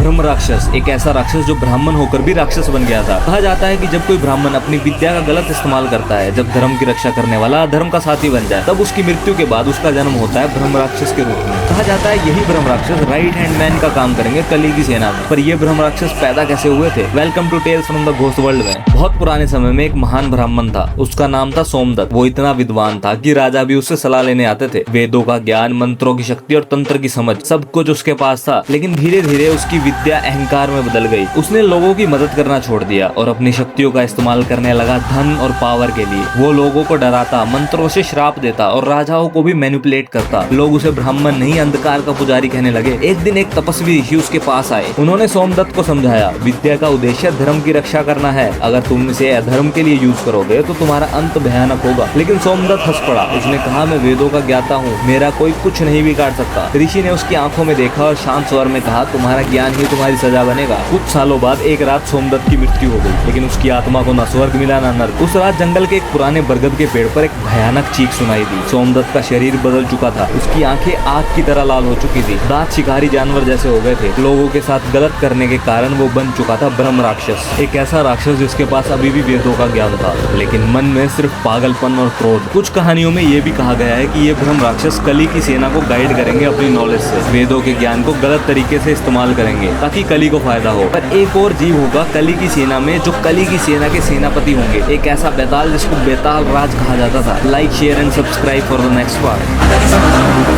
ब्रह्म राक्षस एक ऐसा राक्षस जो ब्राह्मण होकर भी राक्षस बन गया था। कहा जाता है कि जब कोई ब्राह्मण अपनी विद्या का गलत इस्तेमाल करता है, जब धर्म की रक्षा करने वाला धर्म का साथी बन जाए, तब उसकी मृत्यु के बाद उसका जन्म होता है ब्रह्म राक्षस के रूप में। कहा जाता है यही ब्रह्म राक्षस राइट हैंड मैन का काम करेंगे कली की सेना में। पर ये ब्रह्म राक्षस पैदा कैसे हुए थे? Welcome to tales from the ghost world में। बहुत पुराने समय में एक महान ब्राह्मण था, उसका नाम था सोमदत्त। वो इतना विद्वान था कि राजा भी उससे सलाह लेने आते थे। वेदों का ज्ञान, मंत्रों की शक्ति और तंत्र की समझ, सब कुछ उसके पास था। लेकिन धीरे धीरे उसकी विद्या अहंकार में बदल गई। उसने लोगों की मदद करना छोड़ दिया और अपनी शक्तियों का इस्तेमाल करने लगा धन और पावर के लिए। वो लोगों को डराता, मंत्रों से श्राप देता और राजाओं को भी मैनिपुलेट करता। लोग उसे ब्राह्मण नहीं, अंधकार का पुजारी कहने लगे। एक दिन एक तपस्वी ऋषि उसके पास आए। उन्होंने सोमदत्त को समझाया, विद्या का उद्देश्य धर्म की रक्षा करना है। अगर तुम इसे अधर्म के लिए यूज करोगे तो तुम्हारा अंत भयानक होगा। लेकिन सोमदत्त हंस पड़ा। उसने कहा, मैं वेदों का ज्ञाता हूँ, मेरा कोई कुछ नहीं बिगाड़ सकता। ऋषि ने उसकी आंखों में देखा और शांत स्वर में कहा, तुम्हारा ज्ञान ही तुम्हारी सजा बनेगा। कुछ सालों बाद एक रात सोमदत्त की मृत्यु हो गई, लेकिन उसकी आत्मा को न स्वर्ग मिला न नर्क। उस रात जंगल के एक पुराने बरगद के पेड़ पर एक भयानक चीख सुनाई दी। सोमदत्त का शरीर बदल चुका था, उसकी आंखें आग की तरह लाल हो चुकी थी, दांत शिकारी जानवर जैसे हो गए थे। लोगों के साथ गलत करने के कारण वो बन चुका था ब्रह्म राक्षस, एक ऐसा राक्षस जिसके पास अभी भी वेदों का ज्ञान था, लेकिन मन में सिर्फ पागलपन और क्रोध। कुछ कहानियों में ये भी कहा गया है कि ये ब्रह्म राक्षस कली की सेना को गाइड करेंगे अपनी नॉलेज से, वेदों के ज्ञान को गलत तरीके से इस्तेमाल करेंगे ताकि कली को फायदा हो। पर एक और जीव होगा कली की सेना में जो कली की सेना के सेनापति होंगे, एक ऐसा बेताल जिसको बेताल राज कहा जाता था। Like, share and subscribe for the next part.